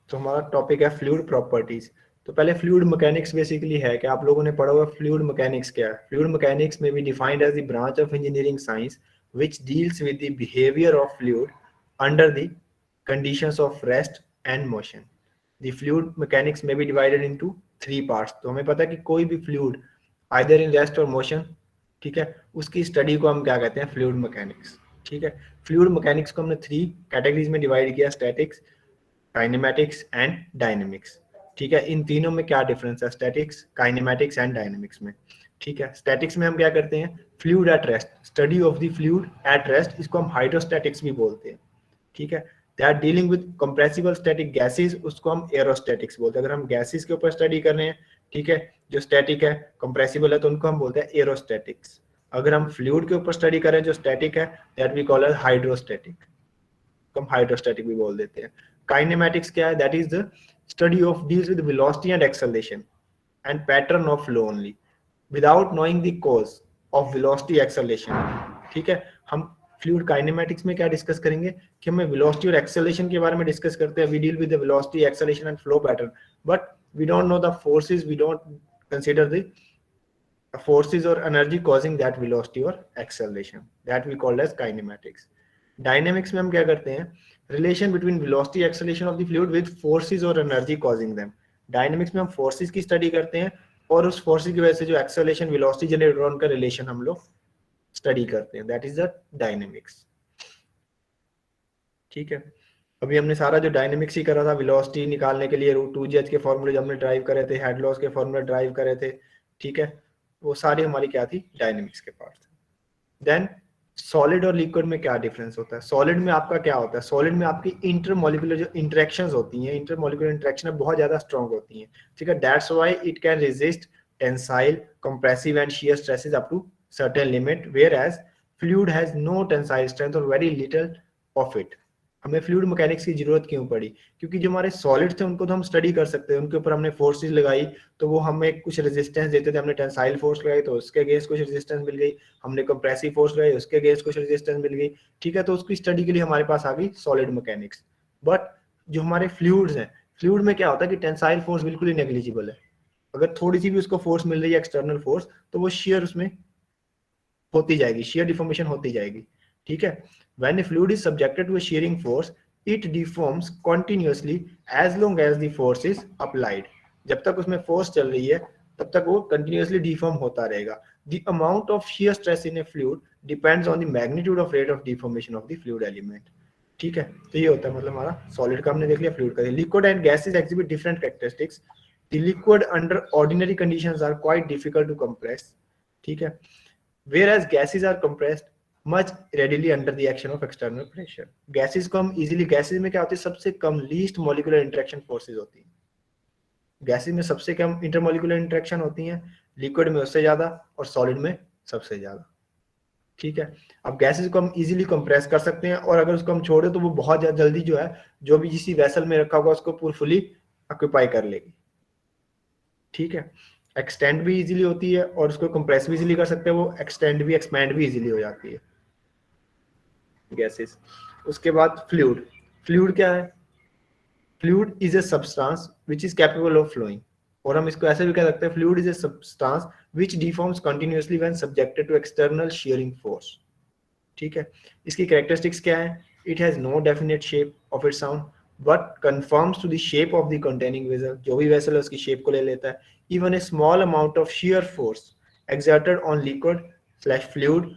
तो हमारा टॉपिक है फ्लूइड प्रॉपर्टीज। तो पहले फ्लूइड मैकेनिक्स बेसिकली है कि आप लोगों ने पढ़ा हुआ फ्लूइड मैकेनिक्स क्या है। फ्लूइड मैकेनिक्स में be defined as the branch of engineering science which deals with the behavior of fluid under the conditions of rest and motion. The fluid mechanics may be divided into three parts. तो हमें पता है कि कोई भी fluid either in rest or motion, ठीक है, उसकी स्टडी को हम क्या कहते हैं, फ्लूइड मैकेनिक्स। ठीक है, फ्लूइड मैकेनिक्स को हमने थ्री कैटेगरीज में डिवाइड किया, स्टैटिक्स, काइनेमेटिक्स एंड डायनेमिक्स। ठीक है, इन तीनों में क्या डिफरेंस है, स्टैटिक्स, काइनेमेटिक्स एंड डायनेमिक्स में। ठीक है, स्टैटिक्स में हम क्या करते हैं, fluid at rest, study of the fluid at rest, इसको हम हाइड्रोस्टैटिक्स भी बोलते हैं। ठीक है, that dealing with compressible static gases, उसको हम एरोस्टैटिक्स बोलते हैं। अगर हम गैसेस के ऊपर स्टडी कर रहे हैं, ठीक है, जो स्टैटिक है, कंप्रेसिबल है, तो उनको हम बोलते हैं एरोस्टैटिक्स। अगर हम फ्लूइड के ऊपर स्टडी करें जो स्टैटिक है, that we call as hydrostatic, हम हाइड्रोस्टैटिक भी बोल देते हैं। काइनेमैटिक्स क्या है, that is the study of deals with velocity and acceleration and pattern of flow only without knowing the cause of velocity acceleration. ठीक है, हम फ्लूइड काइनेमैटिक्स में क्या डिस्कस करेंगे कि हमें वेलोसिटी और एक्सेलरेशन के बारे में डिस्कस करते हैं। We deal with the velocity, acceleration and flow pattern, but we don't know the forces, we don't consider the forces or energy causing that velocity or acceleration, that we call as kinematics. Dynamics में हम क्या करते हैं, relation between velocity acceleration of the fluid with forces or energy causing them. Dynamics में हम forces की study करते हैं और उस forces की वजह से जो acceleration velocity generate होने का relation हम लोग study करते हैं, that is the dynamics. ठीक है, अभी हमने सारा जो डायनेमिक्स ही करा था, वेलोसिटी निकालने के लिए √2gh के फॉर्मूले जो हमने ड्राइव करे थे, हेड लॉस के फॉर्मूले ड्राइव करे थे। ठीक है, वो सारी हमारी क्या थी, डायनेमिक्स के पार्ट। देन सॉलिड और लिक्विड में क्या डिफरेंस होता है। सॉलिड में आपका क्या होता है, सॉलिड में आपकी इंटरमोलिकुलर जो इंटरेक्शंस होती हैं, इंटरमोलिकुलर इंटरेक्शन बहुत ज्यादा स्ट्रॉन्ग होती हैं। ठीक है, that's why it can resist tensile, compressive and shear stresses up to certain limit, whereas fluid has no tensile strength or very little of it. हमें फ्लूइड मैकेनिक्स की जरूरत क्यों पड़ी, क्योंकि जो हमारे सॉलिड थे उनको तो हम स्टडी कर सकते हैं, उनके ऊपर हमने फोर्सेस लगाई तो वो हमें कुछ रेजिस्टेंस देते थे, हमने टेंसाइल फोर्स लगाई तो उसके अगेंस्ट कुछ रेजिस्टेंस मिल गई, हमने कंप्रेसिव फोर्स लगाई उसके अगेंस्ट कुछ रेजिस्टेंस मिल गई। ठीक है, तो उसकी स्टडी के लिए हमारे पास आ गई सॉलिड मैकेनिक्स। बट जो हमारे फ्लूइड्स हैं, फ्लूइड में क्या होता है कि टेंसाइल फोर्स बिल्कुल ही नेग्लिजिबल है। अगर थोड़ी सी भी उसको फोर्स मिल रही है एक्सटर्नल फोर्स, तो वो शेयर उसमें होती जाएगी, शेयर डिफॉर्मेशन होती जाएगी। ठीक है, when a fluid is subjected to a shearing force, it deforms continuously as long as the force is applied. जब तक उसमें फोर्स चल रही है तब तक वो कंटिन्यूअसली डिफॉर्म होता रहेगा। The amount of shear stress in a fluid depends on the magnitude of rate of deformation of the fluid element. ठीक है, तो ये होता है मतलब हमारा सॉलिड का हमने देख लिया, फ्लूइड का। Liquid and gases exhibit different characteristics. The liquid under ordinary conditions are quite difficult to compress. ठीक है, whereas gases are compressed much readily under the action of external pressure. Gases को हम easily, gases में क्या होती है, सबसे कम least molecular interaction forces होती हैं। गैसेस में सबसे कम इंटरमोलिकुलर इंटरेक्शन होती हैं, लिक्विड में उससे ज्यादा और सॉलिड में सबसे ज्यादा। ठीक है, अब गैसेस को हम इजीली कंप्रेस कर सकते हैं और अगर उसको हम छोड़े तो वो बहुत ज्यादा जल्दी जो है, जो भी जिस वेसल में रखा होगा उसको पूरी फुली ऑक्यूपाई कर लेगी। ठीक है, एक्सटेंड भी इजीली होती है और उसको कंप्रेस भी इजीली कर सकते हैं, वो एक्सटेंड भी एक्सपैंड भी इजीली हो जाती है गैसेस। उसके बाद फ्लूइड, फ्लूइड क्या है, fluid is a substance which is capable of flowing, और हम इसको ऐसे भी कह सकते हैं, fluid is a substance which deforms continuously when subjected to external shearing force. ठीक है, इसकी कैरेक्टरिस्टिक्स क्या है, it has no definite shape of its own but conforms to the shape of the containing vessel, जो भी vessel है उसकी shape को ले लेता है। Even a small amount of shear force exerted on liquid slash fluid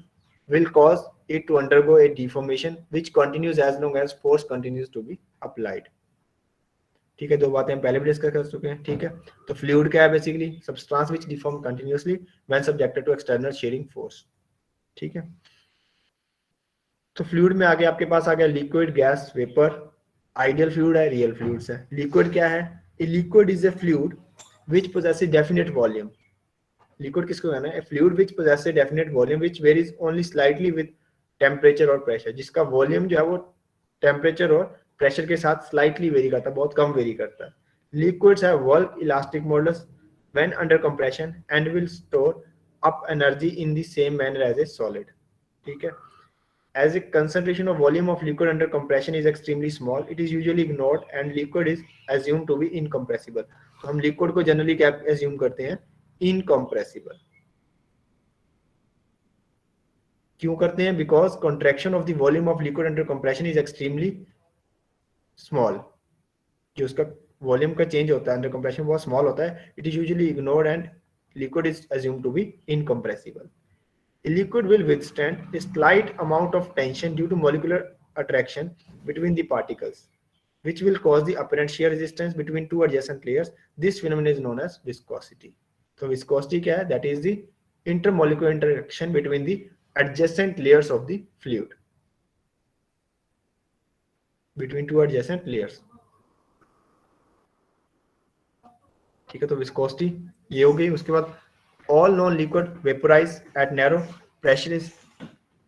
will cause it to undergo a deformation which continues as long as force continues to be applied. ठीक है, दो बातें हम पहले भी डिस्कस कर चुके हैं। ठीक है, तो फ्लूइड क्या है, basically substance which deform continuously when subjected to external shearing force. ठीक है, तो फ्लूइड में आगे आपके पास आ गया liquid, gas, vapour, ideal fluid है, रियल फ्लूइड्स है। लिक्विड क्या है, a liquid is a fluid which possesses definite volume. Liquid किसको कहना है, fluid which possesses definite volume which varies only slightly with temperature और प्रेशर, जिसका वॉल्यूम जो है वो टेम्परेचर और प्रेशर के साथ स्लाइटली वेरी करता है, बहुत कम वेरी करता है। Liquids have work elastic models when under compression and will store up energy in the same manner as a solid. ठीक है, As a concentration of volume of liquid under compression is extremely small, it is usually ignored and liquid is assumed to be incompressible. तो हम liquid को generally क्या assume करते हैं? Incompressible. क्यों करते हैं? Because contraction of the volume of liquid under compression is extremely small. जो उसका वॉल्यूम का चेंज होता है अंडर कंप्रेशन बहुत स्मॉल होता है. It is usually ignored and liquid is assumed to be incompressible. A liquid will withstand a slight amount of tension due to molecular attraction between the particles, which will cause the apparent shear resistance between two adjacent layers. This phenomenon is known as viscosity. So viscosity क्या है? That is the intermolecular interaction between the adjacent layers of the fluid. Between two adjacent layers. ठीक है, तो viscosity ये हो गई. उसके बाद all known liquid vaporize at narrow pressure is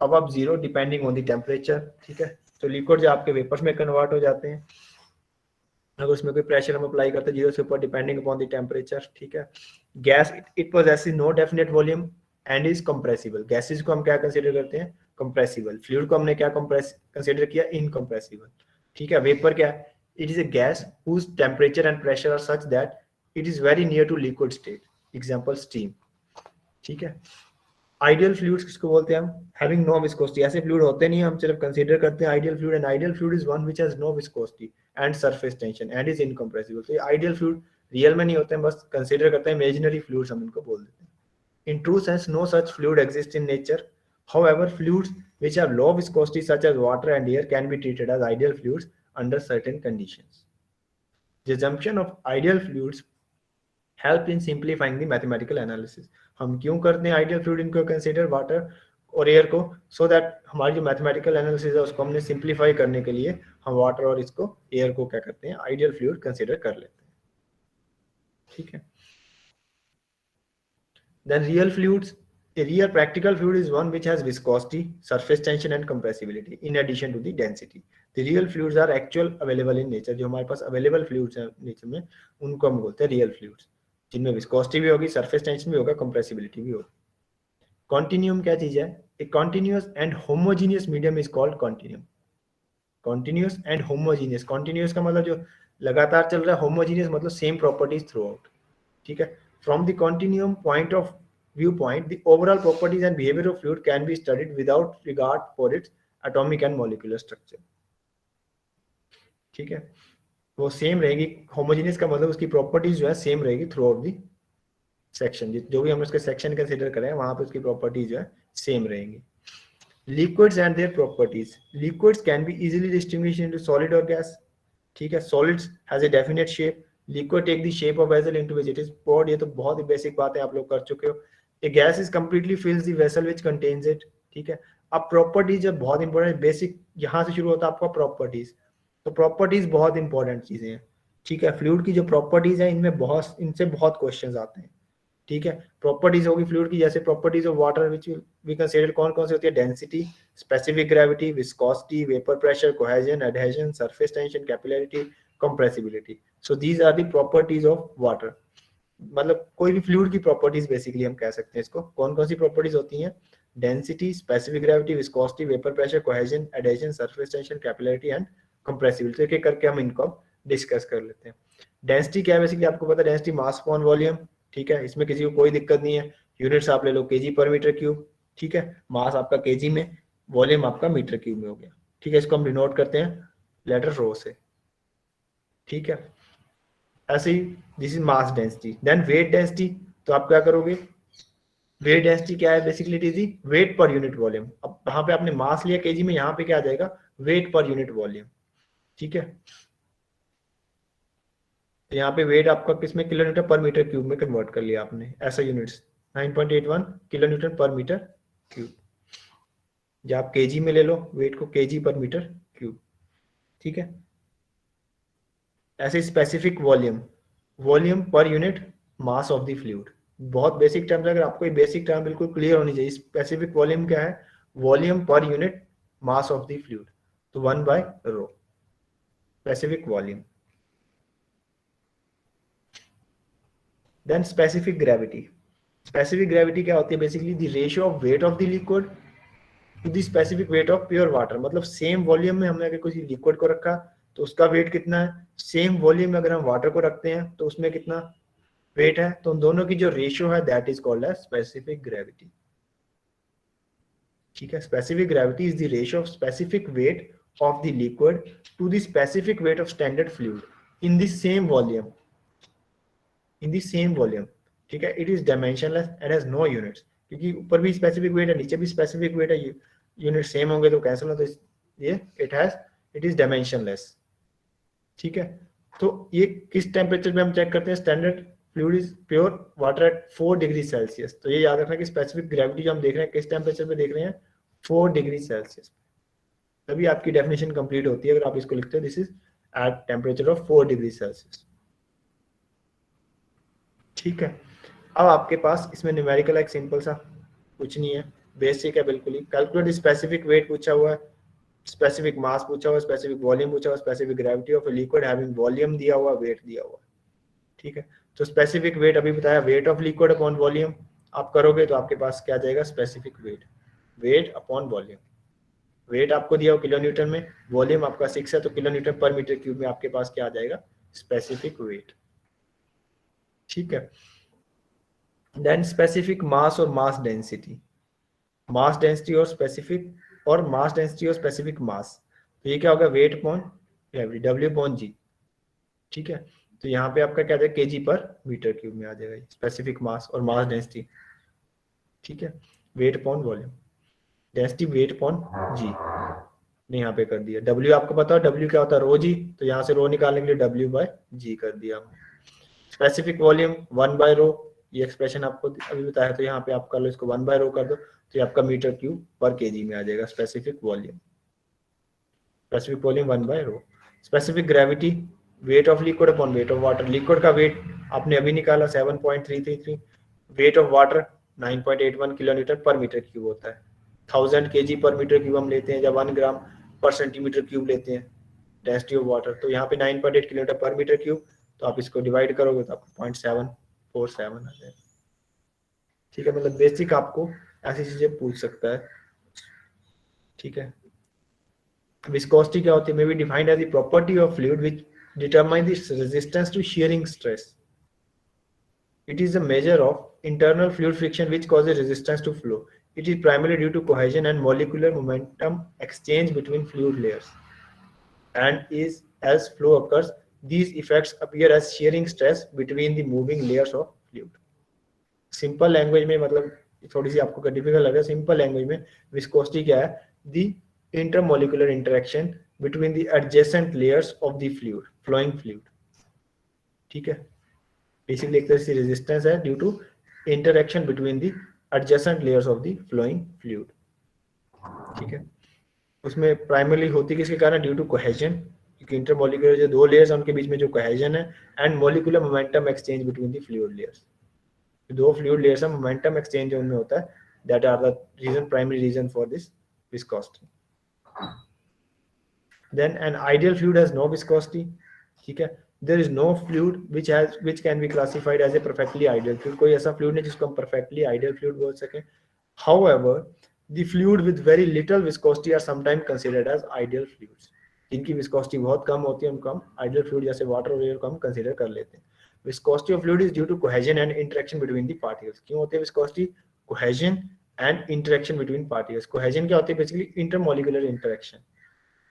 above zero depending on the temperature. ठीक है, तो लिक्विड जो आपके वेपर्स में कन्वर्ट हो जाते हैं अगर उसमें कोई प्रेशर हम अप्लाई करते हैं जीरो से ऊपर डिपेंडिंग अपॉन द टेम्परेचर. ठीक है, gas it possesses no definite volume and is compressible. Gases को हम क्या कंसीडर करते हैं? कंप्रेसिबल. फ्लूइड को हमने क्या कंसीडर किया? इनकंप्रेसिबल. ठीक है, वेपर क्या है? It is a gas whose temperature and pressure are such that it is very near to liquid state. Example steam. ठीक है, आइडियल फ्लूइड्स किसको बोलते हैं हम? Having no viscosity. ऐसे फ्लूइड होते नहीं, हम सिर्फ कंसीडर करते हैं ideal fluid. And ideal fluid is one which has no viscosity and surface tension and is incompressible. तो ये आइडियल फ्लूइड रियल में नहीं होते हैं, बस कंसीडर करते हैं इमेजिनरी फ्लूइड्स हम इनको बोल देते हैं. In true sense no such fluid exist in nature. However, fluids which have low viscosity such as water and air can be treated as ideal fluids under certain conditions. The assumption of ideal fluids help in simplifying the mathematical analysis. हम क्यों करते हैं ideal fluid इनको consider water और air को? So that हमारी जो mathematical analysis है उसको हमने सिंप्लीफाई करने के लिए हम वाटर और इसको एयर को क्या करते हैं? आइडियल फ्लूइड कंसीडर कर लेते हैं. ठीक है, then real fluids. A real practical fluid is one which has viscosity, surface tension and compressibility in addition to the density. The real fluids are actual available in nature. जो हमारे पास available fluids हैं nature में उनको हम बोलते हैं real fluids, जिनमें viscosity भी होगी, सरफेस टेंशन भी होगा, कंप्रेसिबिलिटी भी होगी. कॉन्टिन्यूम क्या चीज है? A continuous and homogeneous medium is called continuum. Continuous and homogeneous. Continuous का मतलब जो लगातार चल रहा है, होमोजीनियस मतलब सेम प्रॉपर्टीज थ्रू आउट. ठीक है, from the continuum point of viewpoint, the overall properties and behavior of fluid can be studied without regard for its atomic and molecular structure. ठीक है, वो सेम रहेगी. होमोजेनियस का मतलब उसकी प्रॉपर्टीज जो है सेम रहेगी थ्रू आउट दी सेक्शन. जो भी हम उसके सेक्शन कंसीडर करें वहां पे उसकी प्रॉपर्टीज जो है सेम रहेंगी. Liquids and their properties. Liquids can be easily distinguished into solid और गैस. ठीक है, solids has a definite shape. Liquid take the shape of vessel into which it is poured. ये तो बहुत ही बेसिक बात है, आप लोग कर चुके हो. A gas is completely fills the vessel which contains it. ठीक है, अब प्रॉपर्टीज जब बहुत इंपॉर्टेंट, बेसिक यहाँ से शुरू होता है आपका प्रॉपर्टीज. तो प्रॉपर्टीज बहुत इंपॉर्टेंट चीजें हैं. ठीक है, फ्लूइड की जो प्रॉपर्टीज है इनसे बहुत क्वेश्चंस आते हैं. ठीक है, प्रॉपर्टीज होगी फ्लूइड की, जैसे properties of water which we consider कौन कौन सी होती है? Density, specific gravity, viscosity, vapour pressure, cohesion, adhesion, surface tension, capillarity, compressibility. So these are the properties of water. मतलब कोई भी फ्लूइड की प्रॉपर्टीज बेसिकली हम कह सकते हैं इसको. कौन कौन सी प्रॉपर्टीज होती हैं? Density, specific gravity, viscosity, vapour pressure, cohesion, adhesion, surface tension, capillarity and compressibility. एक एक करके हम इनको डिस्कस कर लेते हैं. डेंसिटी क्या है? बेसिकली आपको पता है डेंसिटी मास अपॉन वॉल्यूम. ठीक है, इसमें किसी को कोई दिक्कत नहीं है. यूनिट्स आप ले लो केजी पर मीटर क्यूब. ठीक है, मास आपका केजी में, वॉल्यूम आपका मीटर क्यूब में हो गया. ठीक है, इसको हम डिनोट करते हैं लेटर रो से. ठीक है, ऐसे ही this is mass density. Then weight density. तो आप क्या करोगे? वेट डेंसिटी क्या है? Basically it is weight per unit volume. अब यहाँ पे आपने मास लिया केजी में, यहाँ पे क्या आ जाएगा? Wait per unit volume. ठीक है, तो यहाँ पे वेट आपका किसमें? किलोमीटर पर मीटर क्यूब में कन्वर्ट कर लिया आपने. ऐसा यूनिट्स 9.81 किलोमीटर पर मीटर क्यूब. या आप केजी में ले लो वेट को, केजी पर मीटर क्यूब. ठीक है, ऐसे specific volume, volume per unit mass of the fluid. बहुत बेसिक टर्म्स. अगर आपको ये बेसिक टर्म बिल्कुल क्लियर होनी चाहिए. स्पेसिफिक वॉल्यूम क्या है? Volume per unit mass of the fluid. तो 1/ρ specific volume. Then specific gravity. Specific gravity क्या होती है? Basically the ratio of weight of the liquid to the specific weight of pure water, मतलब same volume में हमने अगर किसी liquid को रखा तो उसका वेट कितना है, सेम वॉल्यूम में अगर हम वाटर को रखते हैं तो उसमें कितना वेट है, तो उन दोनों की जो रेशियो है that is called as specific gravity. ठीक है, specific gravity is the ratio of specific weight of the liquid to the specific weight of standard fluid in the same volume, in the same volume. ठीक है, it is dimensionless and has no units, क्योंकि ऊपर भी specific weight है नीचे भी specific weight है, unit same होंगे तो कैंसिल होते, ये इट इज डायमेंशनलेस। ठीक है, तो ये किस टेम्परेचर पे हम चेक करते हैं, standard fluid is pure water at 4 degree Celsius. तो ये याद रखना कि स्पेसिफिक ग्रेविटी जो हम देख रहे हैं किस टेम्परेचर पे देख रहे हैं, 4 डिग्री सेल्सियस। तभी आपकी डेफिनेशन कंप्लीट होती है अगर आप इसको लिखते हो this is at temperature of 4 degree Celsius. ठीक है, अब आपके पास इसमें न्यूमेरिकल एक सिंपल सा, कुछ नहीं है, बेसिक है बिल्कुल ही। कैलकुलेट स्पेसिफिक वेट पूछा हुआ है, स्पेसिफिक मास पूछा हुआ है, स्पेसिफिक वॉल्यूम पूछा हुआ है, specific gravity of a liquid having volume दिया हुआ, वेट दिया हुआ। ठीक है, तो स्पेसिफिक वेट अभी बताया, weight of liquid upon volume, आप करोगे तो आपके पास क्या जाएगा, specific weight, weight upon volume. Weight आपको दिया हो किलो न्यूटन में, वॉल्यूम आपका 6 है तो किलो न्यूटन पर मीटर क्यूब में आपके पास क्या आ जाएगा, स्पेसिफिक वेट। ठीक है, देन स्पेसिफिक मास और मास डेंसिटी, मास डेंसिटी और स्पेसिफिक, और मास डेंसिटी और स्पेसिफिक मास, तो ये क्या होगा, weight upon gravity, W upon G. ठीक है, तो यहाँ पे आपका क्या जाएगा, केजी पर मीटर क्यूब में आ जाएगा स्पेसिफिक मास और मास डेंसिटी। ठीक है, weight upon volume, density weight upon G ने यहाँ पे कर दिया। डब्ल्यू आपको पता है डब्ल्यू क्या होता है, रो जी, तो यहाँ से रो निकालने के लिए डब्ल्यू बाय जी कर दिया हमने। स्पेसिफिक वॉल्यूम 1 बाय रो, ये एक्सप्रेशन आपको अभी बताया, तो यहाँ पे आप कर लो इसको 1 बाय रो कर दो, तो ये आपका मीटर क्यूब पर केजी में आ जाएगा specific volume. Specific volume 1 by rho. Specific gravity, weight of liquid upon weight of water, लिक्विड का वेट आपने अभी निकाला 7.333, weight of water 9.81 kilo newton पर मीटर क्यूब होता है। 1000 केजी पर मीटर क्यूब हम लेते हैं, जब 1 ग्राम पर सेंटीमीटर क्यूब लेते हैं डेंसिटी ऑफ वाटर, तो यहाँ पे 9.8 किलोमीटर पर मीटर क्यूब, तो आप इसको डिवाइड करोगे तो आपको 0.747 आ जाएगा। ठीक है, मतलब बेसिक आपको ऐसी चीजें पूछ सकता है। ठीक है, विस्कोसिटी क्या होती है, may be defined as the property of fluid which determine the resistance to shearing stress. It is a measure of internal fluid friction which causes resistance to flow. It is primarily due to cohesion and molecular momentum exchange between fluid layers. And is as flow occurs, these effects appear as shearing stress between the moving layers of fluid. Simple language में, मतलब थोड़ी सी आपको difficult लगे, simple language में viscosity क्या है, the intermolecular interaction between the adjacent layers of the fluid, flowing fluid. ठीक है, बेसिकली एक तरह से रेजिस्टेंस है due to interaction between the adjacent layers of the flowing fluid. ठीक है, उसमें प्राइमरली होती किसके कारण, ड्यू टू कोहेजन, क्योंकि इंटरमोलिकुलर जो दो लेयर्स हैं उनके बीच में जो कोहेजन है, and molecular momentum exchange between the fluid layers, दो फ्लूइड लेयर्स है, मोमेंटम एक्सचेंज उनमें होता है, that are the reason, primary reason for this viscosity. Then an ideal fluid has no viscosity. ठीक है, there is no fluid which can be classified as a perfectly ideal fluid. कोई ऐसा fluid नहीं जिसको हम perfectly ideal fluid बोल सकें. However, the fluid with very little viscosity are sometimes considered as ideal fluids. जिनकी viscosity बहुत कम होती है उनको हम ideal fluid जैसे water और air को हम consider कर लेते हैं. Viscosity of fluid is due to cohesion and interaction between the particles. क्यों होती है viscosity? Cohesion and interaction between particles. Cohesion क्या होती है? Basically intermolecular interaction.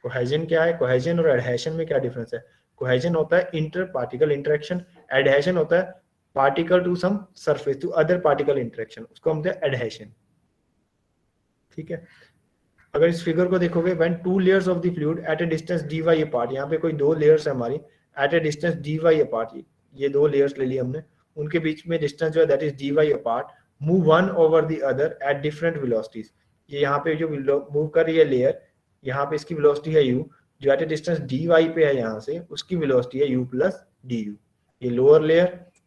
कोहेजन क्या है, कोहेजन और एडहेशन में क्या डिफरेंस है, कोहेजन होता है इंटर पार्टिकल इंटरेक्शन, एडहेशन होता है particle to some surface to other particle interaction, उसको हम कहते हैं एडहेशन। ठीक है, अगर इस फिगर को देखोगे, when two layers of the fluid at a distance d y apart, यहाँ पे कोई दो लेयर्स है हमारी at a distance d y apart, ये दो लेयर्स ले ली हमने, उनके बीच में डिस्टेंस जो है that is d y apart, move one over the other at different velocities. ये यहाँ पे जो मूव कर रही है लेयर, यहाँ पे इसकी वेलोसिटी है u, जो at a distance d y पे है यहाँ से, उसकी वेलोसिटी है u प्लस डी यू। ये लोअर लेयर,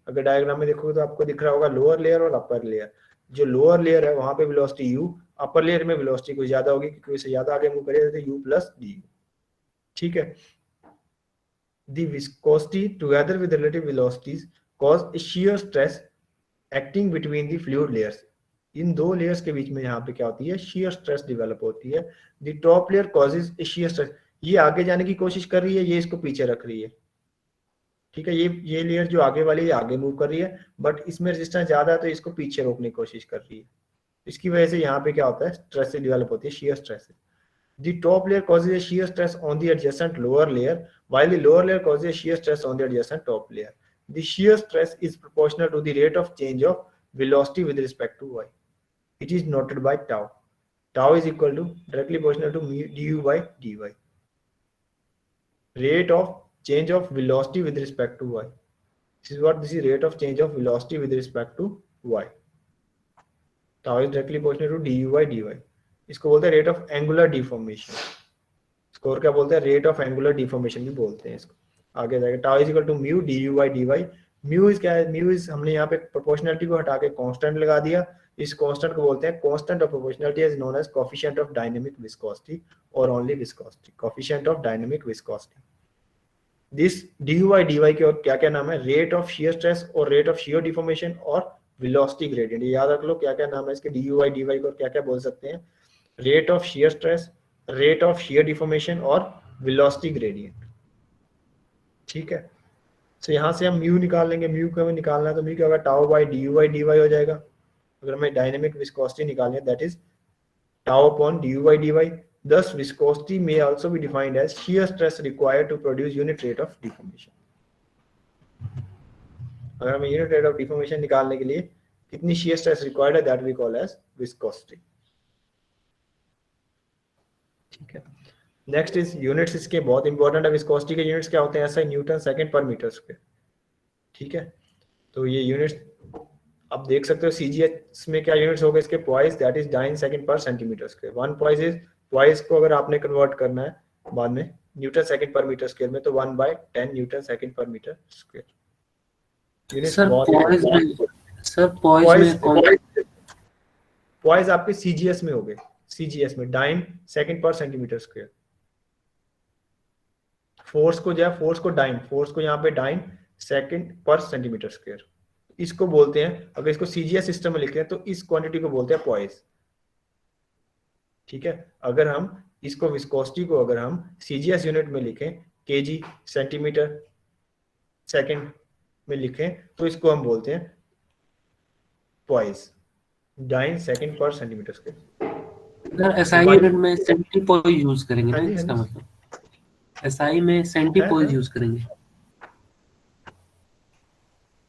अगर डायग्राम में देखोगे तो आपको दिख रहा होगा लोअर लेयर और अपर लेयर। जो लोअर लेयर है वहां पे वेलोसिटी u, अपर लेयर में वेलोसिटी कुछ ज्यादा होगी क्योंकि इससे ज्यादा आगे मूव करेगा तो u प्लस डी यू। ठीक है, the viscosity together with relative velocities cause a shear stress acting between the fluid layers. इन दो लेयर्स के बीच में यहाँ पे क्या होती है, शियर स्ट्रेस डेवलप होती है। The top layer causes A shear stress. ये आगे जाने की कोशिश कर रही है, ये इसको पीछे रख रही है, ठीक है। ये लेयर जो आगे वाली है आगे मूव कर रही है, बट इसमें रेजिस्टेंस ज्यादा है तो इसको पीछे रोकने की कोशिश कर रही है। इसकी वजह से यहाँ पे क्या होता है, स्ट्रेस डेवलप होती है, shear stress. The top layer causes a shear stress on the adjacent lower layer, while the lower layer causes a shear stress on the adjacent top layer. The shear stress is proportional to the rate of change of velocity with respect to y. It is noted by tau. Tau is equal to directly proportional to mu du by dy. Rate of change of velocity with respect to y. This is rate of change of velocity with respect to y. Tau is directly proportional to du by dy. इसको बोलते हैं rate of angular deformation. Score क्या बोलते हैं, rate of angular deformation भी बोलते हैं इसको। आगे जाएगा tau is equal to mu D you by D y. Mu is क्या है, म्यू इज हमने यहाँ पे प्रोपोर्शनलिटी को हटा के कांस्टेंट लगा दिया। इस कांस्टेंट को बोलते हैं constant of proportionality, is known as coefficient of dynamic viscosity और only viscosity, coefficient of dynamic viscosity. This D you by D Y के और क्या क्या नाम है, रेट ऑफ शियर स्ट्रेस और रेट ऑफ शियर डिफॉर्मेशन और वेलोसिटी ग्रेडियंट। याद रख लो क्या क्या नाम है इसके, D you by D Y को क्या क्या बोल सकते हैं, rate of shear stress, rate of shear deformation और वेलोसिटी ग्रेडियंट, ठीक है। तो यहाँ से हम म्यू निकाल लेंगे, म्यू को हमें निकालना है तो म्यू क्या होगा, टाउ बाई डी वाई हो जाएगा। अगर हमें डायनेमिक विस्कोसिटी निकालनी है that is tau upon d y d y. Thus viscosity may also be defined as shear stress required to produce unit rate of deformation। अगर हमें यूनिट रेट ऑफ डिफॉर्मेशन निकालने के लिए कितनी shear stress required है that we call as viscosity, ठीक है। Next is units, इसके बहुत इंपॉर्टेंट है। विस्कोसिटी के यूनिट्स क्या होते हैं, ऐसा Newton second per metre square, ठीक है। तो ये यूनिट्स आप देख सकते हो सीजीएस में क्या यूनिट्स हो गए इसके, poise that is dyne second per centimetre square. One poise is, poise को अगर आपने कन्वर्ट करना है बाद में newton second per metre square में तो 1/10 newton second per metre square. Units बहुत पॉइस आपके सीजीएस में हो गए, सीजीएस में dyne second per centimetre square. Force को जो है, फोर्स को यहाँ पे dyne second per centimetre square, इसको बोलते हैं। अगर इसको सीजीएस सिस्टम में लिखते हैं तो इस क्वांटिटी को बोलते हैं पॉइस, ठीक है। अगर हम इसको विस्कोसिटी को अगर हम सीजीएस यूनिट में लिखें, केजी सेंटीमीटर सेकंड में लिखें तो इसको हम बोलते हैं poised, dine second per centimetre square. अगर एसआई यूनिट में सेंटीपॉइस यूज करेंगे ना, इसका मतलब एसआई में सेंटीपॉइस यूज करेंगे।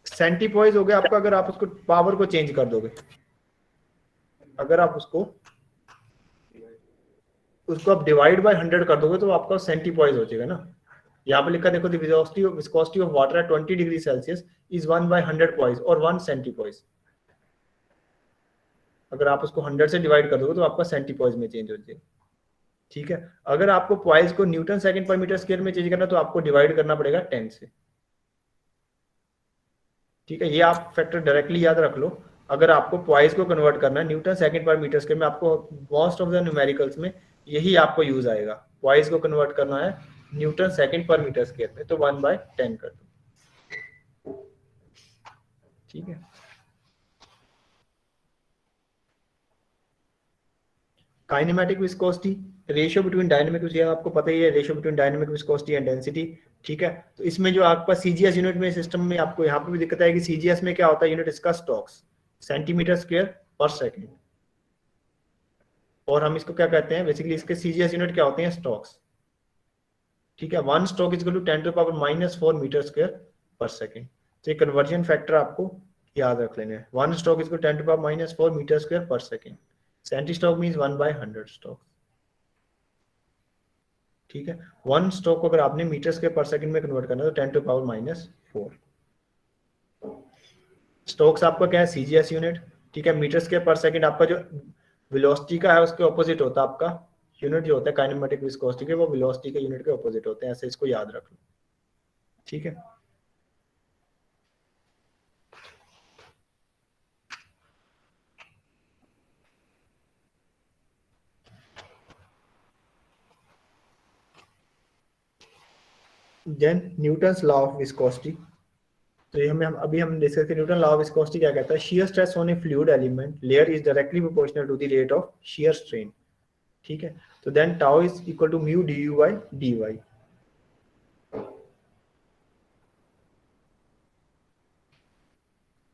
सेंटीपॉइस हो गया आपका अगर आप उसको पावर को चेंज कर दोगे, अगर आप उसको आप डिवाइड बाय 100 कर दोगे तो आपका सेंटीपॉइस हो जाएगा ना। यहाँ पे लिखा देखो, the viscosity of water at 20 degree Celsius is 1/100 poised और 1 सेंटीपॉइस। अगर आप उसको 100 से डिवाइड कर दोगे तो आपका सेंटीपॉइस में चेंज हो जाएगा, ठीक है। अगर आपको पॉइस को Newton second per metre square में चेंज करना तो आपको डिवाइड करना पड़ेगा 10 से, ठीक है। ये आप फैक्टर डायरेक्टली याद रख लो। अगर आपको पॉइस को कन्वर्ट करना है Newton second per metre square में, आपको मोस्ट ऑफ द न्यूमेरिकल्स में यही आपको यूज आएगा। पॉइस को कन्वर्ट करना है Newton second per metre square में तो 1/10 कर दो, ठीक है। Kinematic viscosity, ratio between dynamic viscosity, आपको पता ही है ratio between dynamic viscosity and density, ठीक है। तो इसमें जो आपका सीजीएस यूनिट में सिस्टम में आपको यहाँ पे भी दिक्कत आएगी। सीजीएस में क्या होता है यूनिट इसका, Stokes centimetre square per second, और हम इसको क्या कहते हैं बेसिकली, इसके सीजीएस यूनिट क्या होते हैं, स्टोक्स, ठीक है। 1 stoke is equal to 10⁻⁻⁴ metre square per second. तो ये कन्वर्जन फैक्टर आपको याद रख लेने हैं। 1 stoke is equal to 10⁻⁻⁴ metre square per second. Centistoke means 1/100 stoke, ठीक है। 1 स्टोक को अगर आपने मीटर स्क्वायर पर सेकंड में कन्वर्ट करना है तो 10⁻⁻⁴। स्टोक्स आपका क्या है, सीजीएस यूनिट, ठीक है। मीटर स्क्वायर पर सेकंड आपका जो वेलोसिटी का है उसके ऑपोजिट होता है आपका यूनिट जो होता है काइनेमेटिक विस्कोसिटी के, वो वेलोसिटी के यूनिट के ऑपोजिट होते हैं, ऐसे इसको याद रख लो, ठीक है। Then Newton's law of viscosity, तो ये हम अभी हम डिस्कस करें न्यूटन लॉ ऑफ विस्कोसिटी क्या कहता है, shear stress on a fluid element layer is directly proportional to the rate of shear strain, ठीक है। तो then tau is equal to mu D you by D y,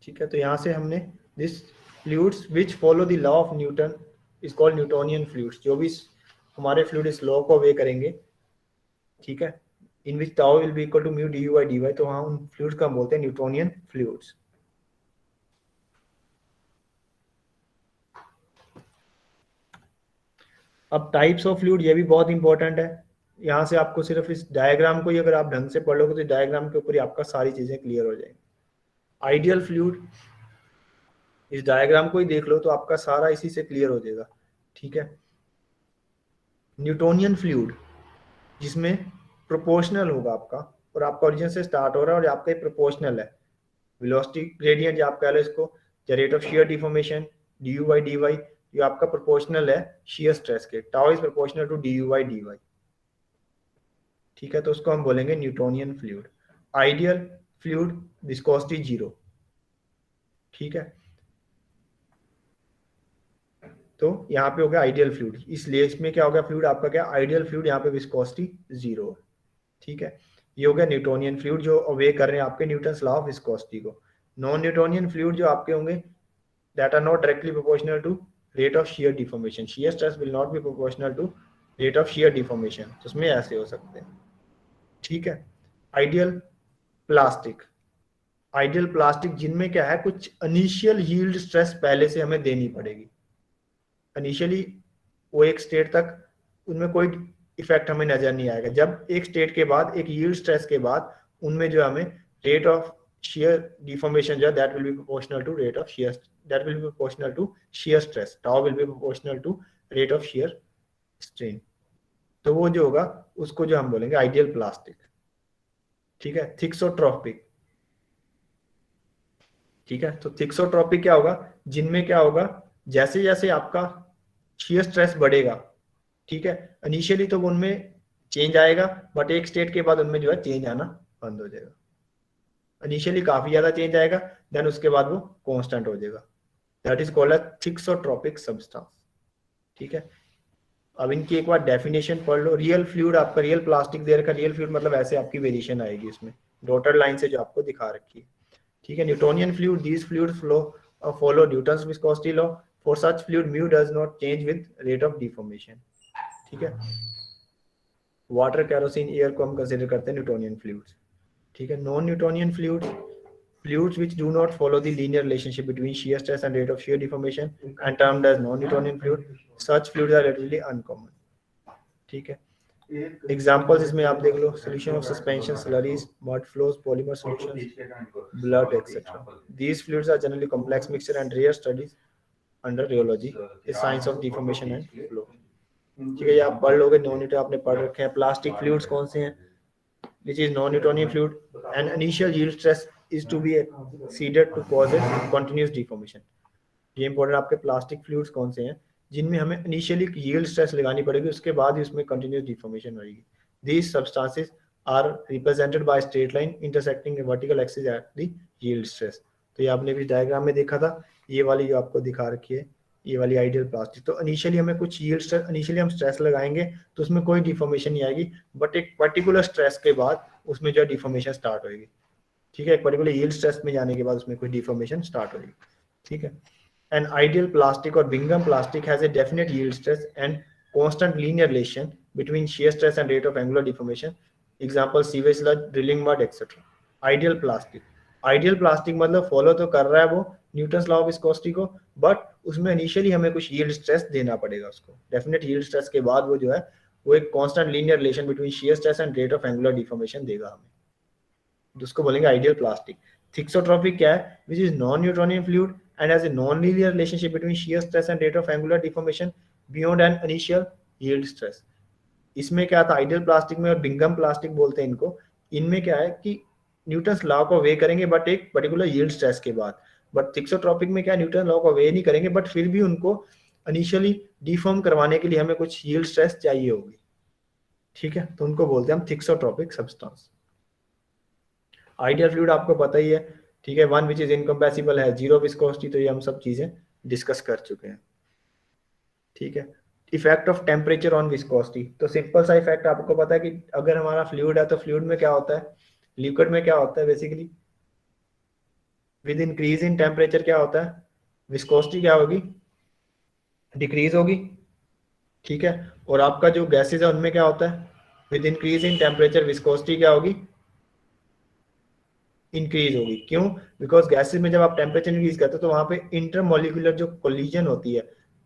ठीक है। तो यहाँ से हमने this fluids which follow the law of Newton is called Newtonian fluids, जो भी हमारे फ्लूइड इस लॉ को वे करेंगे, ठीक है, in which tau will be equal to mu D you by D Y, तो वहाँ उन फ्लूइड्स का हम बोलते हैं न्यूटोनियन फ्लूइड्स। अब टाइप्स ऑफ फ्लूइड, ये भी बहुत इंपॉर्टेंट है। यहाँ से आपको सिर्फ इस डायग्राम को ही अगर आप ढंग से पढ़ लोगे तो डायग्राम के ऊपर ही आपका सारी चीजें क्लियर हो जाएंगी। आइडियल फ्लूइड, इस डायग्राम को ही देख लो तो आपका सारा इसी से क्लियर हो जाएगा, ठीक है। न्यूटोनियन फ्लूइड जिसमें प्रोपोर्शनल होगा आपका, और आपका ओरिजिन से स्टार्ट हो रहा है और आपका प्रोपोर्शनल है, वेलोसिटी ग्रेडियंट जो आप कह लो इसको, या rate of shear deformation d you by D y, ये आपका प्रोपोर्शनल है शियर स्ट्रेस के, tau is proportional to d you by D y, ठीक है। तो उसको हम बोलेंगे Newtonian fluid. Ideal fluid viscosity 0, ठीक है। तो यहाँ पे हो गया आइडियल फ्लूइड, इसलिए इसमें क्या हो गया फ्लूइड आपका, क्या आइडियल फ्लूइड, यहाँ पे विस्कोसिटी 0, ठीक है। ये हो गया न्यूटोनियन फ्लूइड जो ओबे कर रहे हैं आपके न्यूटन्स लॉ ऑफ विस्कोसिटी को। नॉन न्यूटोनियन फ्लूइड जो आपके होंगे that are not directly proportional to rate of shear deformation, shear stress will not be proportional to rate of shear deformation, तो उसमें ऐसे हो सकते हैं, ठीक है। आइडियल प्लास्टिक, आइडियल प्लास्टिक जिनमें क्या है कुछ इनिशियल यील्ड स्ट्रेस पहले से हमें देनी पड़ेगी, इनिशियली वो एक स्टेट तक उनमें कोई इफेक्ट हमें नजर नहीं आएगा, जब एक स्टेट के बाद एक यील्ड स्ट्रेस के बाद उनमें जो हमें रेट ऑफ shear deformation जो that will be proportional to rate of shear, that will be proportional to shear stress, tau will be proportional to rate of shear strain, तो वो जो होगा उसको जो हम बोलेंगे आइडियल प्लास्टिक, ठीक है। थिक्सोट्रोपिक, ठीक है। तो थिक्सोट्रोपिक क्या होगा, जिनमें क्या होगा जैसे जैसे आपका shear स्ट्रेस बढ़ेगा, ठीक है, इनिशियली तो उनमें चेंज आएगा बट एक स्टेट के बाद उनमें जो है चेंज आना बंद हो जाएगा, इनिशियली काफी ज्यादा चेंज आएगा देन उसके बाद वो कांस्टेंट हो जाएगा, that is called a thixotropic substance, ठीक है। अब इनकी एक बार डेफिनेशन पढ़ लो। रियल फ्लूइड आपका, रियल प्लास्टिक दे रखा, रियल फ्लूइड मतलब ऐसे आपकी वेरिएशन आएगी इसमें डॉटेड लाइन से जो आपको दिखा रखी है, ठीक है। Newtonian fluid, these fluid flow follow Newton's viscosity law, for such fluid mu does not change with rate of deformation, ठीक है। वाटर, केरोसिन, एयर को हम कंसीडर करते हैं न्यूटोनियन फ्लूइड्स, ठीक है। Non Newtonian fluids, fluids which do not follow the linear relationship between shear stress and rate of shear deformation and termed as non-Newtonian fluid, such fluids are relatively uncommon, ठीक है। Examples इसमें आप देख लो, solution of suspension, slurries, mud flows, polymer solutions, blood, etc. These fluids are generally complex mixture and rare studies under rheology is science of deformation and flow, ठीक है। ये आप पढ़ लोगे, नॉन न्यूटन आपने पढ़ रखे हैं। प्लास्टिक फ्लूइड्स कौन से हैं, which is non-Newtonian fluid and initial yield stress is to be exceeded to cause a continuous deformation, ये इंपॉर्टेंट आपके प्लास्टिक फ्लूइड्स कौन से हैं जिनमें हमें इनिशियली यील्ड स्ट्रेस लगानी पड़ेगी, उसके बाद ही उसमें कंटिन्यूस डिफॉर्मेशन होगी। These substances are represented by straight line intersecting a vertical axis at the yield stress, तो ये आपने भी डायग्राम में देखा था, ये वाली जो आपको दिखा रखी है ये वाली आइडियल प्लास्टिक। तो इनिशियली हमें कुछ यील्ड स्ट्रेस, इनिशियली हम स्ट्रेस लगाएंगे तो उसमें कोई डिफॉर्मेशन नहीं आएगी, बट एक पर्टिकुलर स्ट्रेस के बाद उसमें जो डिफॉर्मेशन स्टार्ट होगी, ठीक है। एक पर्टिकुलर यील्ड स्ट्रेस में जाने के बाद उसमें कोई डिफॉर्मेशन स्टार्ट होगी, ठीक है। एन आइडियल प्लास्टिक और Bingham plastic has a definite yield stress and constant linear relation between shear stress and rate of angular deformation, example sewage sludge, drilling mud, etcetera. Ideal plastic, ideal plastic मतलब follow तो कर रहा है वो Newton's law of viscosity को, but उसमें initially हमें कुछ यील्ड स्ट्रेस देना पड़ेगा उसको, डेफिनेट यील्ड स्ट्रेस के बाद वो जो है वो एक constant linear relation between shear stress and rate of angular deformation देगा हमें, उसको बोलेंगे आइडियल प्लास्टिक। थिक्सोट्रोपिक क्या है, which is non Newtonian fluid and has a non linear relationship between shear stress and rate of angular deformation beyond an initial yield stress. इसमें क्या था, ideal plastic में और बिंगम प्लास्टिक बोलते हैं इनको, इनमें क्या है कि न्यूटन्स लॉ को वे करेंगे बट एक पर्टिकुलर यील्ड स्ट्रेस के बाद, बट थिक्सोट्रोपिक में क्या न्यूटन लॉ को वे नहीं करेंगे बट फिर भी उनको इनिशियली डिफॉर्म करवाने के लिए हमें कुछ यील्ड स्ट्रेस चाहिए होगी, ठीक है। तो उनको बोलते हैं हम थिक्सोट्रोपिक सब्सटेंस। आइडियल फ्लूइड आपको पता ही है, ठीक है, वन विच इज इनकम्प्रेसिबल है, जीरो विस्कोसिटी, तो ये हम सब चीजें डिस्कस कर चुके हैं, ठीक है। Effect of temperature on viscosity, तो सिंपल सा इफेक्ट आपको पता है कि अगर हमारा फ्लूइड है तो फ्लूइड में क्या होता है, लिक्विड में क्या होता है basically, with increase in temperature क्या होता है, विस्कोसिटी क्या होगी, डिक्रीज होगी, ठीक है। और आपका जो गैसेज है उनमें क्या होता है, with increase in temperature viscosity क्या होगी, इंक्रीज होगी। क्यों? बिकॉज गैसेज में जब आप टेम्परेचर इंक्रीज करते हो तो वहां पे इंटरमोलिकुलर जो कोलिजन होती है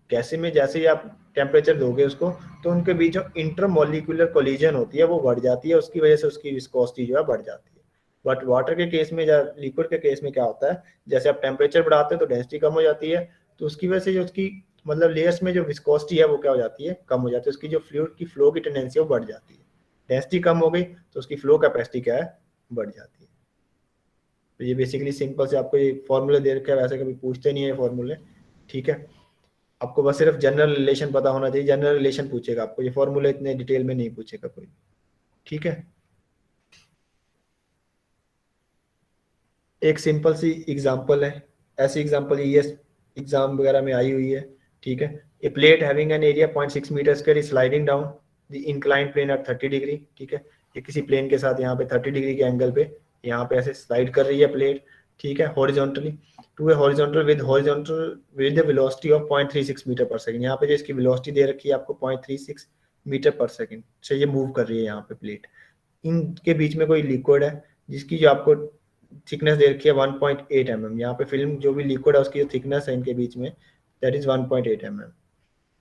गैसेज में, जैसे ही आप टेम्परेचर दोगे उसको तो उनके बीच जो इंटरमोलिकुलर कोलिजन होती है वो बढ़ जाती है, उसकी वजह से उसकी विस्कोसिटी जो है बढ़ जाती है। बट वाटर के केस में या लिक्विड के केस में क्या होता है, जैसे आप टेम्परेचर बढ़ाते हैं तो डेंसिटी कम हो जाती है, तो उसकी वजह से जो उसकी मतलब लेयर्स में जो विस्कोसिटी है वो क्या हो जाती है, कम हो जाती है, उसकी जो फ्लूइड की फ्लो की टेंडेंसी है वो बढ़ जाती है। डेंसिटी कम हो गई तो उसकी फ्लो कैपेसिटी क्या है, बढ़ जाती है। तो ये बेसिकली सिंपल से आपको ये फॉर्मूले दे रखे हैं, वैसे कभी पूछते नहीं है फॉर्मूले, ठीक है। आपको बस सिर्फ जनरल रिलेशन पता होना चाहिए, जनरल रिलेशन पूछेगा आपको, ये फॉर्मूले इतने डिटेल में नहीं पूछेगा कोई, ठीक है। एक सिंपल सी एग्जांपल है, ऐसी एग्जांपल ये एग्जाम वगैरह में आई हुई है, ठीक है। A plate having an area 0.6 metre square is sliding down the inclined plane at 30 degree, ठीक है। ये किसी प्लेन के साथ यहाँ पे 30 डिग्री के एंगल पे यहाँ पे ऐसे स्लाइड कर रही है प्लेट, ठीक है, horizontally to a horizontal with velocity of 0.36 metre per second. यहाँ पे जो इसकी वेलोसिटी दे रखी है आपको 0.36 मीटर पर सेकंड से ये मूव कर रही है यहाँ पे प्लेट। इनके बीच में कोई लिक्विड है जिसकी जो आपको थिकनेस दे रखी है 1.8 mm, यहाँ पे फिल्म जो भी लिक्विड है उसकी जो थिकनेस है इनके बीच में दैट इज 1.8 mm,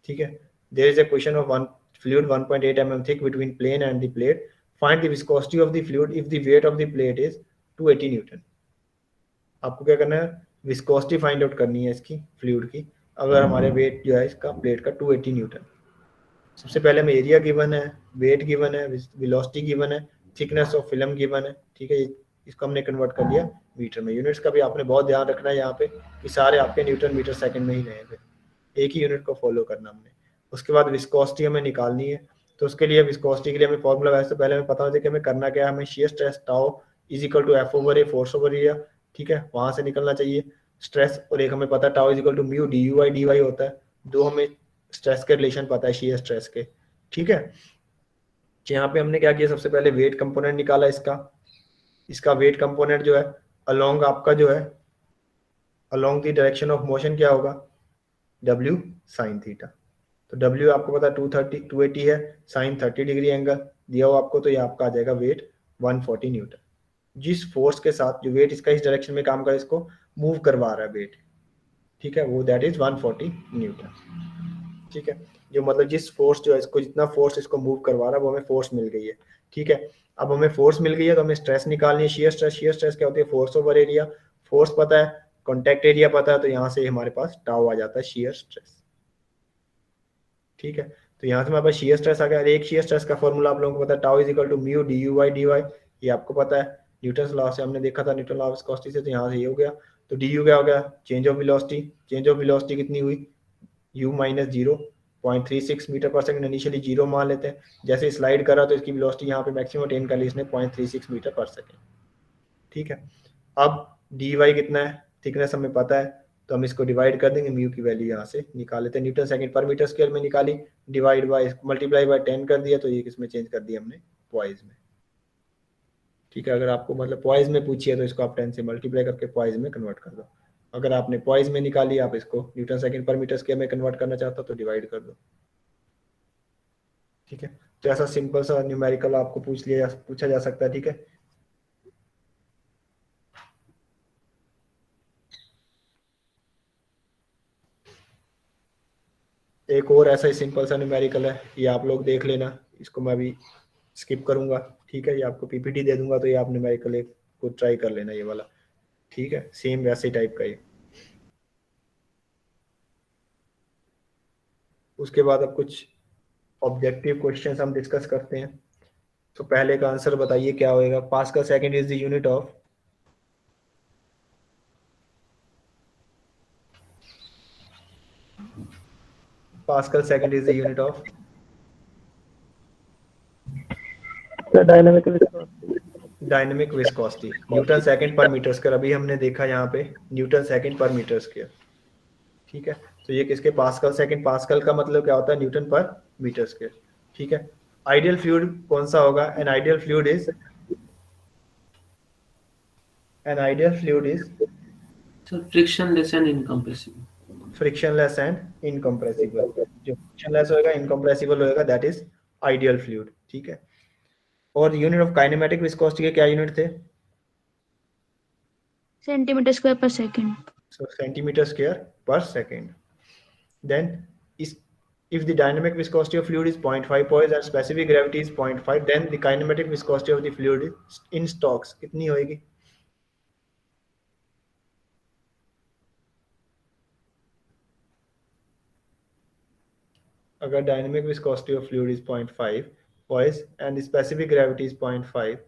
ठीक है। There is a question of one fluid 1.8 mm thick between plane and the plate, find the viscosity of the fluid if the weight of the plate is 280 newton. आपको क्या करना है, viscosity find out करनी है इसकी fluid की, अगर हमारे वेट जो है इसका प्लेट का 280 न्यूटन। सबसे पहले हमें एरिया गिवन है, वेट गिवन है, वेलोसिटी गिवन है, थिकनेस ऑफ फिल्म गिवन है, ठीक है। इसको हमने कन्वर्ट कर लिया मीटर में। यूनिट्स का भी आपने बहुत ध्यान रखना है यहाँ पे कि सारे आपके न्यूटन मीटर सेकंड में ही रहेंगे, एक ही यूनिट को फॉलो करना हमने। उसके बाद विस्कोसिटी हमें निकालनी है, तो उसके लिए विस्कोसिटी के लिए हमें फॉर्मूला वैसे पहले हमें पता होता है कि हमें करना क्या है, हमें shear stress tau is equal to F over A force over area, ठीक है, वहां से निकलना चाहिए स्ट्रेस। और एक हमें पता है tau is equal to mu D u by d y होता है, दो हमें स्ट्रेस के रिलेशन पता है शियर स्ट्रेस के, ठीक है। यहाँ पे हमने क्या किया, सबसे पहले वेट कंपोनेंट निकाला इसका वेट कंपोनेंट जो है अलोंग आपका जो है along the direction of motion क्या होगा, W साइन थीटा। तो W आपको पता है 280 है, साइन 30 डिग्री एंगल दिया हो आपको, तो ये आपका आ जाएगा वेट 140 न्यूटन। जिस फोर्स के साथ जो वेट इसका इस डायरेक्शन में काम कर इसको मूव करवा रहा है वेट, ठीक है, वो दैट इज 140 न्यूटन, ठीक है। जो मतलब जिस फोर्स जो है इसको जितना फोर्स इसको मूव करवा रहा है वो हमें फोर्स मिल गई है, ठीक है। अब हमें फोर्स मिल गई है तो हमें स्ट्रेस निकालनी है, शियर स्ट्रेस क्या होती है, फोर्स ओवर एरिया। फोर्स पता है, कॉन्टैक्ट एरिया पता है, तो यहाँ से हमारे पास टाउ आ जाता है शियर स्ट्रेस, ठीक है। तो यहाँ से हमारे पास शियर स्ट्रेस आ गया। एक शियर स्ट्रेस का फॉर्मूला आप लोगों को पता है, tau is equal to mu D u by d y, ये आपको पता है न्यूटन लॉ से हमने देखा था, न्यूटन लॉ ऑफ विस्कोसिटी से, तो यहाँ से ये हो गया। तो डी यू क्या हो गया, चेंज ऑफ वेलोसिटी कितनी हुई, u minus 0.36 metre per second, initially 0 मान लेते हैं, जैसे स्लाइड करा तो इसकी वेलोसिटी यहाँ पे मैक्सिमम अटेन कर ली इसने 0.36 मीटर पर सेकंड, ठीक है। अब dy कितना है, थिकनेस हमें पता है, तो हम इसको डिवाइड कर देंगे, म्यू की वैल्यू यहाँ से निकाल लेते हैं, Newton second per metre square में निकाली, डिवाइड बाय मल्टीप्लाई बाय 10 कर दिया, तो ये किसमें चेंज कर दिया हमने, पॉइज में, ठीक है। अगर आपको मतलब पॉइज में पूछी है तो इसको आप 10 से मल्टीप्लाई करके पॉइज में कन्वर्ट कर दो। अगर आपने पॉइज में निकाली, आप इसको Newton second per metre square में कन्वर्ट करना चाहते हो तो डिवाइड कर दो, ठीक है। तो ऐसा सिंपल सा न्यूमेरिकल आपको पूछा जा सकता है, ठीक है। एक और ऐसा ही सिंपल सा न्यूमेरिकल है, ये आप लोग देख लेना, इसको मैं अभी स्किप करूंगा, ठीक है। ये आपको पीपीटी दे दूंगा, तो ये आप न्यूमेरिकल एक को ट्राई कर लेना ये वाला, ठीक है, सेम वैसे टाइप का ये। उसके बाद अब कुछ ऑब्जेक्टिव क्वेश्चंस हम डिस्कस करते हैं। तो पहले का आंसर बताइए क्या होएगा, pascal second is the unit of, pascal second is the unit of dynamic viscosity. Dynamic viscosity Newton second per metre square, अभी हमने देखा यहाँ पे Newton second per metre square, ठीक है। तो ये किसके, पास्कल सेकंड, पास्कल का मतलब क्या होता है, न्यूटन पर मीटर स्क्वायर, ठीक है। आइडियल फ्लूइड कौन सा होगा, an ideal fluid is frictionless and incompressible. Frictionless and incompressible, जो फ्रिक्शनलेस होएगा, इनकम्प्रेसिबल होएगा, दैट इज आइडियल फ्लूइड, ठीक है। और यूनिट ऑफ काइनेमेटिक विस्कोसिटी के क्या यूनिट थे, centimetre square per second. so centimeter square per second. Then is if the dynamic viscosity of fluid is 0.5 poise and specific gravity is 0.5, then the kinematic viscosity of the fluid is in Stokes कितनी होएगी, अगर dynamic viscosity of fluid is 0.5 poise and the specific gravity is 0.5,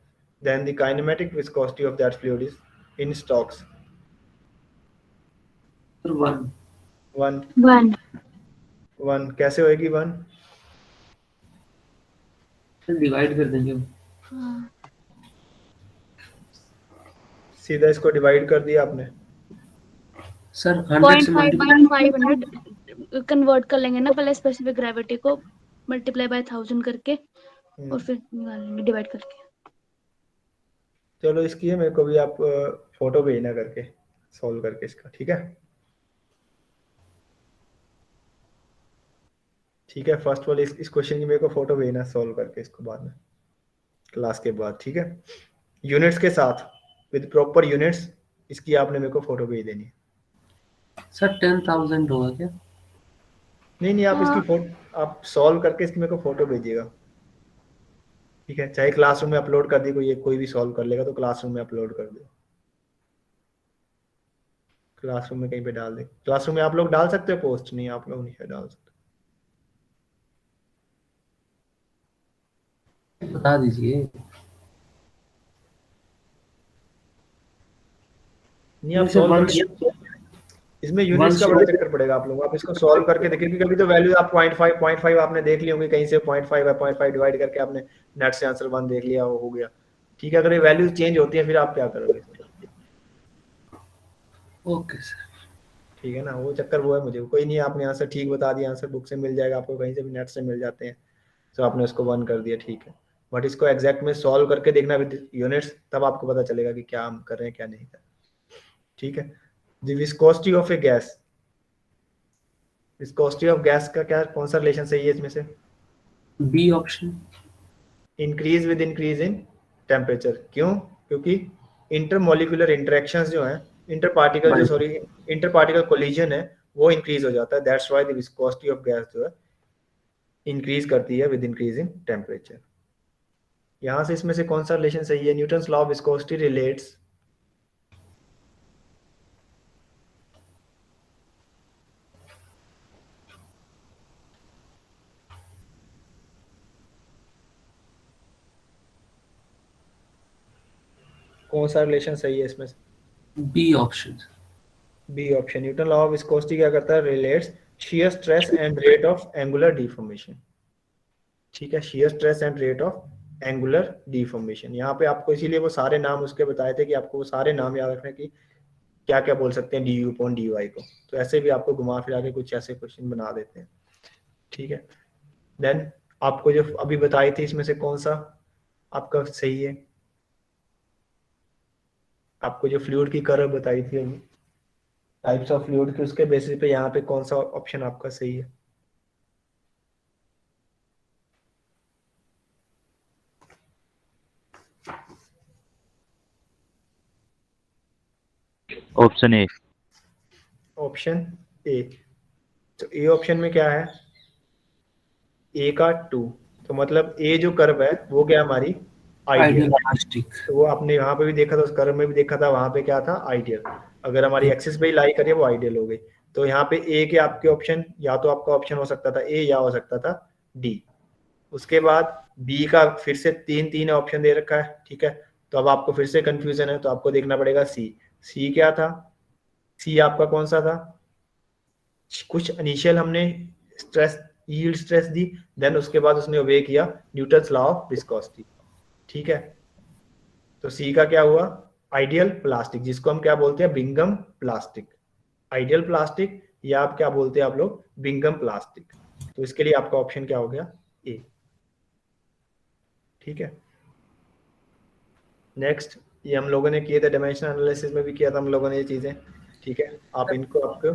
then the kinematic viscosity of that fluid is in Stokes one 1 1 कैसे होएगी 1, divide कर देंगे। सीधा इसको divide कर दिया आपने, सर 100 से 0.5 कन्वर्ट कर लेंगे ना पहले स्पेसिफिक ग्रेविटी को, मल्टीप्लाई बाय 1000 करके और फिर निकाल लेंगे डिवाइड करके। चलो इसकी है, मेरे को भी आप फोटो भेजना करके सॉल्व करके इसका, ठीक है। ठीक है, फर्स्ट वाले इस क्वेश्चन की मेरे को फोटो भेजना सॉल्व करके इसको बाद में, क्लास के बाद, ठीक है। यूनिट्स के साथ विद प्रॉपर यूनिट्स, इसकी आपने मेरे को फोटो भेज देनी है। सर 10,000 होगा क्या? नहीं आप इसकी फोटो आप सॉल्व करके इसकी मेरे को फोटो भेजिएगा, ठीक है। चाहे क्लासरूम में अपलोड कर दी, कोई भी सॉल्व कर लेगा तो क्लासरूम में अपलोड कर दो, क्लासरूम में कहीं पे डाल दे, क्लासरूम में आप लोग डाल सकते हो पोस्ट, नहीं आप लोग नहीं डाल सकते, बता दीजिए। नहीं आप सॉल्व कर, इसमें यूनिट्स का बड़ा चक्कर पड़ेगा आप लोग, आप इसको सॉल्व करके देखिए, क्योंकि कभी तो वैल्यू आप 0.5 आपने देख ली होंगी कहीं से, 0.5 है, 0.5 डिवाइड करके आपने नेट से आंसर 1 देख लिया, वो हो गया, ठीक है। अगर ये वैल्यू चेंज होती है फिर आप क्या करोगे, ओके सर, ठीक है ना, वो चक्कर वो है मुझे, कोई नहीं, आपने आंसर ठीक बता दिया, आंसर बुक से मिल जाएगा आपको, कहीं से भी नेट से मिल जाते हैं, तो आपने उसको 1 कर दिया, ठीक है। बट इसको एग्जैक्ट में सॉल्व करके देखना विद यूनिट्स, तब आपको पता चलेगा कि क्या हम कर रहे हैं क्या नहीं कर रहे, ठीक है। The viscosity of a gas, viscosity of gas का क्या, कौन सा रिलेशन सही है इसमें से, B option, increase with increase in temperature, क्यों, क्योंकि इंटरमोलिकुलर इंटरेक्शंस जो हैं, इंटर पार्टिकल कोलिजन है वो इंक्रीज हो जाता है, that's why the viscosity of gas जो है इंक्रीज करती है विद इंक्रीज इन टेम्परेचर। यहां से इसमें से कौन सा रिलेशन सही है, Newton's law of viscosity relates कौन सा रिलेशन सही है इसमें से, B option, B option. Newton law of viscosity क्या करता है, relates shear stress and rate of angular deformation, ठीक है, shear stress and rate of angular deformation. यहाँ पे आपको इसीलिए वो सारे नाम उसके बताए थे कि आपको वो सारे नाम याद रखने की क्या क्या बोल सकते हैं d u upon d Y को, तो ऐसे भी आपको घुमा फिरा के कुछ ऐसे क्वेश्चन बना देते हैं, ठीक है। देन आपको जो अभी बताई थी इसमें से कौन सा आपका सही है, आपको जो फ्लूइड की कर्व बताई थी अभी, टाइप्स ऑफ फ्लूइड के, उसके बेसिस पे यहाँ पे कौन सा ऑप्शन आपका सही है, ऑप्शन ए, ऑप्शन ए। तो ए ऑप्शन में क्या है, ए का 2, तो मतलब ए जो कर्व है वो क्या हमारी आइडियल, तो वो आपने यहाँ पे भी देखा था, उस कर्व में भी देखा था, वहां पे क्या था आइडियल, अगर हमारी एक्सिस पे ही लाई करिए वो आइडियल हो गई। तो यहाँ पे ए के आपके ऑप्शन, या तो आपका ऑप्शन हो सकता था ए या हो सकता था डी। उसके बाद बी का फिर से 3 ऑप्शन दे रखा है, ठीक है, तो अब आपको फिर से कंफ्यूजन है, तो आपको देखना पड़ेगा सी क्या था, सी आपका कौन सा था, कुछ इनिशियल हमने स्ट्रेस यील्ड स्ट्रेस दी, देन उसके बाद उसने ओबे किया न्यूटन्स लॉ ऑफ विस्कोसिटी, ठीक है। तो सी का क्या हुआ, आइडियल प्लास्टिक, जिसको हम क्या बोलते हैं, बिंगम प्लास्टिक। आइडियल प्लास्टिक या आप क्या बोलते हैं आप लोग, बिंगम प्लास्टिक। तो इसके लिए आपका ऑप्शन क्या हो गया, ए। ठीक है, नेक्स्ट ये हम लोगों ने किए थे, डायमेंशनल एनालिसिस में भी किया था हम लोगों ने ये चीजें। ठीक है, आप इनको आपको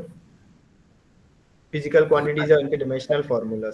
फिजिकल क्वांटिटीज और इनके डायमेंशनल फॉर्मूलाज